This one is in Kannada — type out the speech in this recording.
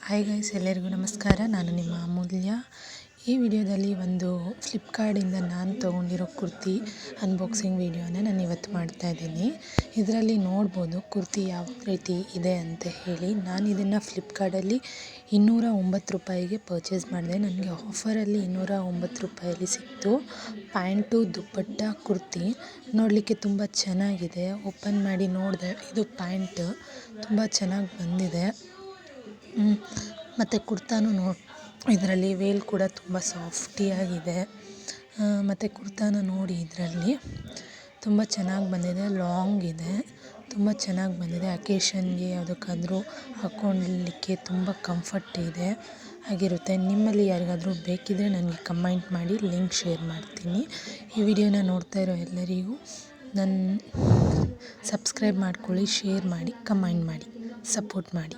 ಹಾಯ್ ಗೈಸ್, ಎಲ್ಲರಿಗೂ ನಮಸ್ಕಾರ. ನಾನು ನಿಮ್ಮ ಅಮೂಲ್ಯ. ಈ ವಿಡಿಯೋದಲ್ಲಿ ಒಂದು ಫ್ಲಿಪ್ಕಾರ್ಟಿಂದ ನಾನು ತೊಗೊಂಡಿರೋ ಕುರ್ತಿ ಅನ್ಬಾಕ್ಸಿಂಗ್ ವಿಡಿಯೋನ ನಾನು ಇವತ್ತು ಮಾಡ್ತಾ ಇದ್ದೀನಿ. ಇದರಲ್ಲಿ ನೋಡ್ಬೋದು ಕುರ್ತಿ ಯಾವ ರೀತಿ ಇದೆ ಅಂತ ಹೇಳಿ. ನಾನು ಇದನ್ನು ಫ್ಲಿಪ್ಕಾರ್ಟಲ್ಲಿ 209 ರೂಪಾಯಿಗೆ ಪರ್ಚೇಸ್ ಮಾಡಿದೆ. ನನಗೆ ಆಫರಲ್ಲಿ 209 ರೂಪಾಯಲ್ಲಿ ಸಿಕ್ತು. ಪ್ಯಾಂಟು ದುಪ್ಪಟ್ಟ ಕುರ್ತಿ ನೋಡಲಿಕ್ಕೆ ತುಂಬ ಚೆನ್ನಾಗಿದೆ. ಓಪನ್ ಮಾಡಿ ನೋಡಿದೆ, ಇದು ಪ್ಯಾಂಟ್ ತುಂಬ ಚೆನ್ನಾಗಿ ಬಂದಿದೆ. ಮತ್ತು ಕುರ್ತಾನು ಇದರಲ್ಲಿ ವೇಲ್ ಕೂಡ ತುಂಬ ಸಾಫ್ಟಿಯಾಗಿದೆ. ಮತ್ತು ಕುರ್ತಾನ ನೋಡಿ, ಇದರಲ್ಲಿ ತುಂಬ ಚೆನ್ನಾಗಿ ಬಂದಿದೆ. ಲಾಂಗ್ ಇದೆ, ತುಂಬ ಚೆನ್ನಾಗಿ ಬಂದಿದೆ. ಅಕೇಶನ್ಗೆ ಯಾವುದಕ್ಕಾದರೂ ಹಾಕ್ಕೊಳ್ಳಲಿಕ್ಕೆ ತುಂಬ ಕಂಫರ್ಟ್ ಇದೆ ಆಗಿರುತ್ತೆ. ನಿಮ್ಮಲ್ಲಿ ಯಾರಿಗಾದರೂ ಬೇಕಿದ್ದರೆ ನನಗೆ ಕಮೆಂಟ್ ಮಾಡಿ, ಲಿಂಕ್ ಶೇರ್ ಮಾಡ್ತೀನಿ. ಈ ವಿಡಿಯೋನ ನೋಡ್ತಾ ಇರೋ ಎಲ್ಲರಿಗೂ ಸಬ್ಸ್ಕ್ರೈಬ್ ಮಾಡ್ಕೊಳ್ಳಿ, ಶೇರ್ ಮಾಡಿ, ಕಮೆಂಟ್ ಮಾಡಿ, ಸಪೋರ್ಟ್ ಮಾಡಿ.